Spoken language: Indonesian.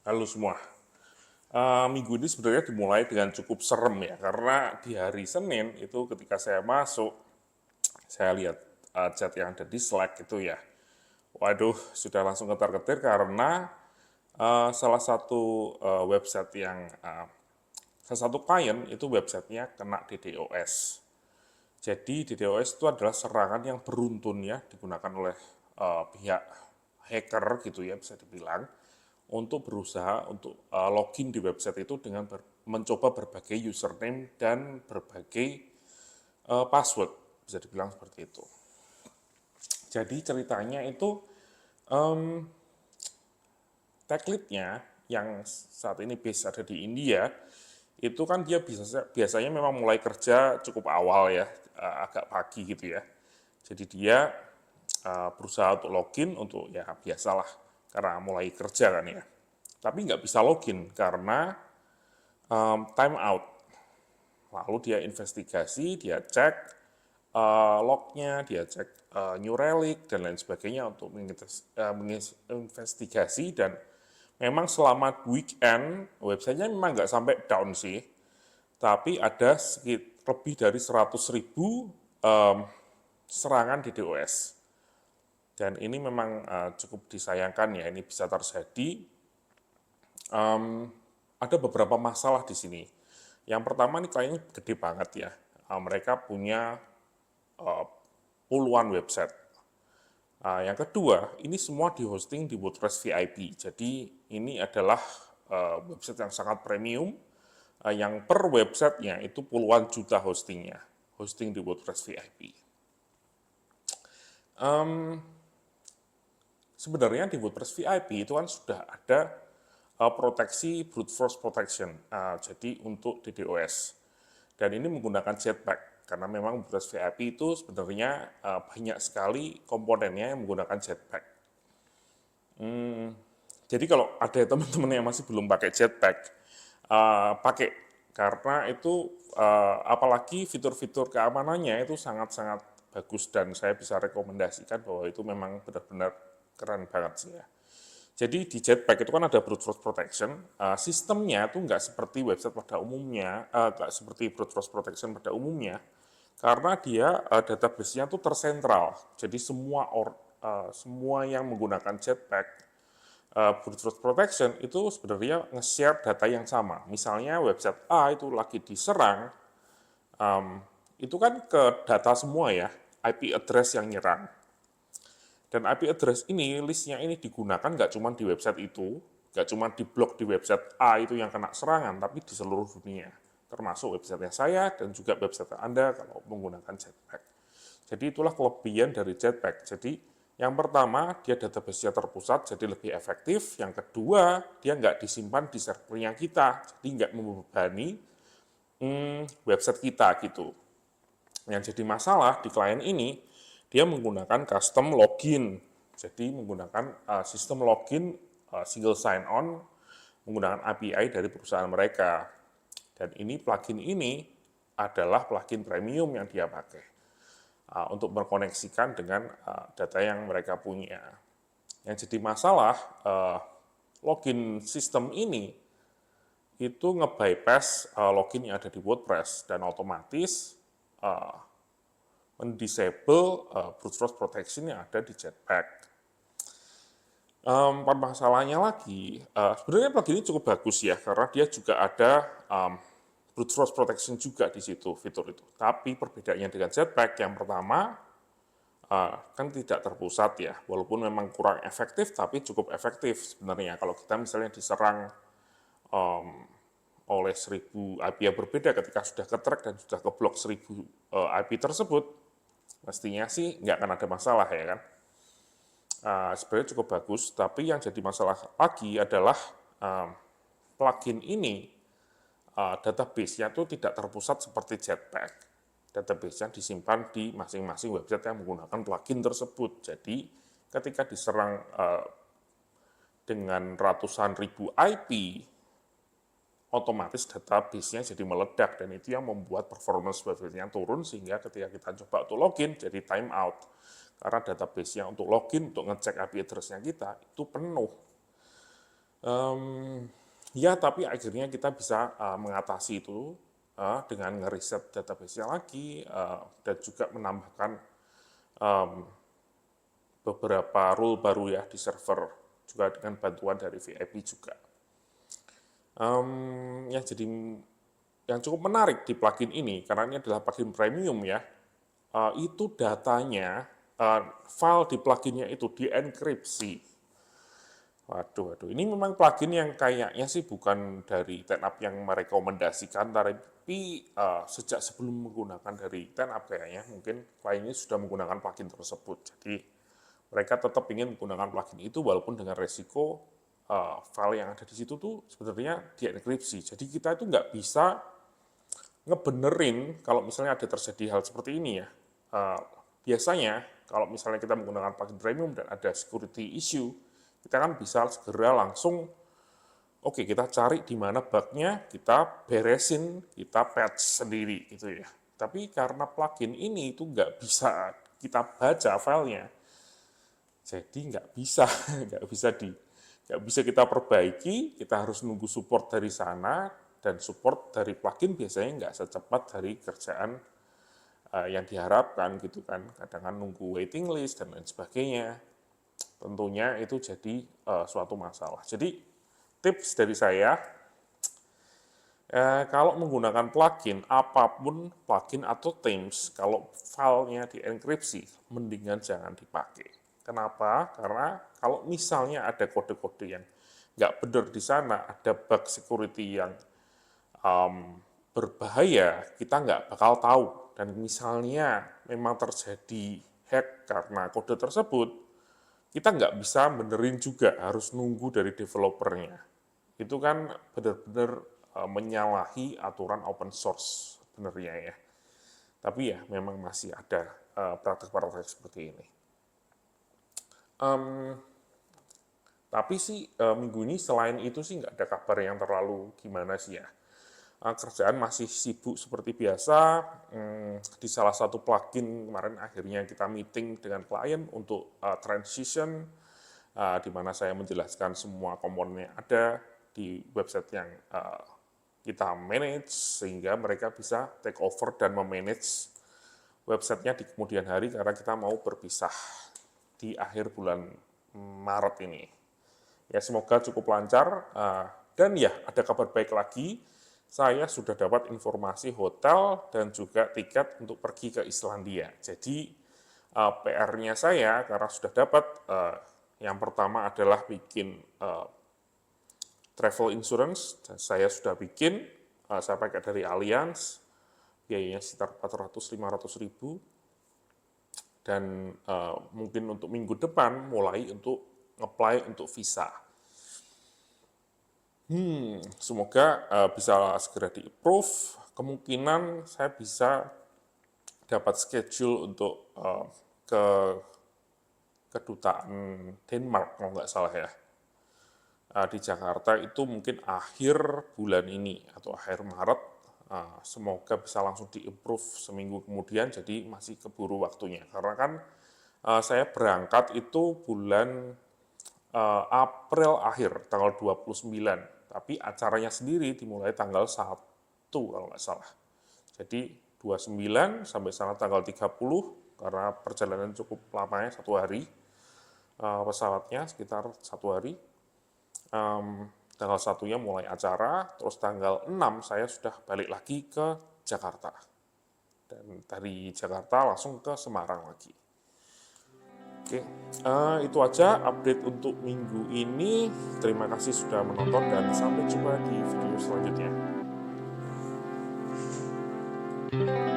Halo semua. Minggu ini sebenarnya dimulai dengan cukup serem ya, karena di hari Senin itu ketika saya masuk, saya lihat chat yang ada di Slack itu ya. Waduh, sudah langsung ketar-ketir karena salah satu website yang salah satu klien itu websitenya kena DDoS. Jadi DDoS itu adalah serangan yang beruntun ya, digunakan oleh pihak hacker gitu ya bisa dibilang untuk berusaha untuk login di website itu dengan mencoba berbagai username dan berbagai password, bisa dibilang seperti itu. Jadi ceritanya itu um, tag lead-nya yang saat ini base ada di India, itu kan dia biasanya memang mulai kerja cukup awal ya, agak pagi gitu ya. Jadi dia berusaha untuk login untuk ya biasalah karena mulai kerja kan ya. Tapi nggak bisa login karena time out. Lalu dia investigasi, dia cek lognya, dia cek New Relic dan lain sebagainya untuk menginvestigasi dan memang selama weekend websitenya memang nggak sampai down sih, tapi ada lebih dari 100.000 serangan DDoS. Dan ini memang cukup disayangkan ya, ini bisa terjadi. Ada beberapa masalah di sini. Yang pertama nih kayaknya gede banget ya. Mereka punya puluhan website. Yang kedua, ini semua di-hosting di WordPress VIP. Jadi ini adalah website yang sangat premium, yang per websitenya itu puluhan juta hostingnya, hosting di WordPress VIP. Sebenarnya di WordPress VIP itu kan sudah ada proteksi brute force protection, jadi untuk DDoS. Dan ini menggunakan Jetpack, karena memang WordPress VIP itu sebenarnya banyak sekali komponennya yang menggunakan Jetpack. Jadi kalau ada teman-teman yang masih belum pakai Jetpack, pakai, karena itu apalagi fitur-fitur keamanannya itu sangat-sangat bagus dan saya bisa rekomendasikan bahwa itu memang benar-benar keren banget sih ya. Jadi di Jetpack itu kan ada brute force protection, sistemnya itu nggak seperti website pada umumnya, nggak seperti brute force protection pada umumnya, karena dia database-nya tuh tersentral. Jadi semua yang menggunakan Jetpack brute force protection itu sebenarnya nge-share data yang sama. Misalnya website A itu lagi diserang, itu kan ke data semua ya, IP address yang nyerang. Dan IP address ini, listnya ini digunakan nggak cuma di website itu, nggak cuma di blog di website A itu yang kena serangan, tapi di seluruh dunia. Termasuk website saya dan juga website Anda kalau menggunakan Jetpack. Jadi itulah kelebihan dari Jetpack. Jadi yang pertama, dia database-nya terpusat, jadi lebih efektif. Yang kedua, dia nggak disimpan di servernya kita, jadi nggak membebani website kita gitu. Yang jadi masalah di klien ini, dia menggunakan custom login. Jadi menggunakan sistem login single sign-on, menggunakan API dari perusahaan mereka. Dan ini plugin ini adalah plugin premium yang dia pakai untuk berkoneksikan dengan data yang mereka punya. Yang jadi masalah, login sistem ini itu nge-bypass login yang ada di WordPress dan otomatis mendisable brute force protection yang ada di Jetpack. Masalahnya lagi, sebenarnya plugin ini cukup bagus ya, karena dia juga ada brute force protection juga di situ, fitur itu. Tapi perbedaannya dengan Jetpack, yang pertama, kan tidak terpusat ya, walaupun memang kurang efektif, tapi cukup efektif sebenarnya. Kalau kita misalnya diserang oleh 1.000 IP yang berbeda ketika sudah ke-track dan sudah ke-block 1.000 IP tersebut, mestinya sih nggak akan ada masalah ya kan. Sebenarnya cukup bagus, tapi yang jadi masalah lagi adalah plugin ini database-nya itu tidak terpusat seperti Jetpack. Database-nya disimpan di masing-masing website yang menggunakan plugin tersebut. Jadi ketika diserang dengan ratusan ribu IP, otomatis database-nya jadi meledak dan itu yang membuat performance website-nya turun sehingga ketika kita coba untuk login jadi time out. Karena database-nya untuk login, untuk ngecek IP address-nya kita itu penuh. Ya, tapi akhirnya kita bisa mengatasi itu dengan ngeriset database-nya lagi dan juga menambahkan beberapa rule baru ya di server juga dengan bantuan dari VIP juga. Yang cukup menarik di plugin ini karena ini adalah plugin premium ya, itu datanya file di pluginnya itu dienkripsi. Waduh, ini memang plugin yang kayaknya sih bukan dari 10up yang merekomendasikan, tapi sejak sebelum menggunakan dari 10up kayaknya mungkin kliennya sudah menggunakan plugin tersebut. Jadi mereka tetap ingin menggunakan plugin itu walaupun dengan resiko file yang ada di situ tuh sebenarnya dienkripsi. Jadi kita itu nggak bisa ngebenerin kalau misalnya ada terjadi hal seperti ini ya. Biasanya kalau misalnya kita menggunakan plugin premium dan ada security issue, kita kan bisa segera langsung, oke, kita cari di mana bug-nya, kita beresin, kita patch sendiri gitu ya. Tapi karena plugin ini itu nggak bisa kita baca filenya, jadi nggak bisa, nggak bisa kita perbaiki, kita harus nunggu support dari sana, dan support dari plugin biasanya nggak secepat dari kerjaan yang diharapkan gitu kan. Kadang kan nunggu waiting list dan lain sebagainya. Tentunya itu jadi suatu masalah. Jadi tips dari saya, kalau menggunakan plugin, apapun plugin atau themes, kalau filenya dienkripsi, mendingan jangan dipakai. Kenapa? Karena kalau misalnya ada kode-kode yang nggak benar di sana, ada bug security yang berbahaya, kita nggak bakal tahu. Dan misalnya memang terjadi hack karena kode tersebut, kita nggak bisa benerin juga, harus nunggu dari developernya. Itu kan benar-benar menyalahi aturan open source sebenarnya ya. Tapi ya memang masih ada praktek-praktek seperti ini. Tapi sih minggu ini selain itu sih nggak ada kabar yang terlalu gimana sih ya. Kerjaan masih sibuk seperti biasa. Di salah satu plugin kemarin akhirnya kita meeting dengan klien untuk transition, di mana saya menjelaskan semua komponen yang ada di website yang kita manage, sehingga mereka bisa take over dan memanage websitenya di kemudian hari karena kita mau berpisah di akhir bulan Maret ini. Ya semoga cukup lancar, dan ya ada kabar baik lagi, saya sudah dapat informasi hotel dan juga tiket untuk pergi ke Islandia. Jadi PR-nya saya karena sudah dapat, yang pertama adalah bikin travel insurance, dan saya sudah bikin, saya pakai dari Allianz, biayanya sekitar 400-500 ribu, dan mungkin untuk minggu depan mulai untuk apply untuk visa. Semoga bisa segera di-approve. Kemungkinan saya bisa dapat schedule untuk ke kedutaan Denmark kalau nggak salah ya. Di Jakarta itu mungkin akhir bulan ini atau akhir Maret. Semoga bisa langsung di-approve seminggu kemudian, jadi masih keburu waktunya. Karena kan saya berangkat itu bulan April akhir, tanggal 29. Tapi acaranya sendiri dimulai tanggal 1 kalau nggak salah. Jadi 29 sampai sana tanggal 30, karena perjalanan cukup lamanya 1 hari, pesawatnya sekitar 1 hari. Tanggal 1-nya mulai acara, terus tanggal 6 saya sudah balik lagi ke Jakarta. Dan dari Jakarta langsung ke Semarang lagi. Oke, itu aja update untuk minggu ini. Terima kasih sudah menonton dan sampai jumpa di video selanjutnya.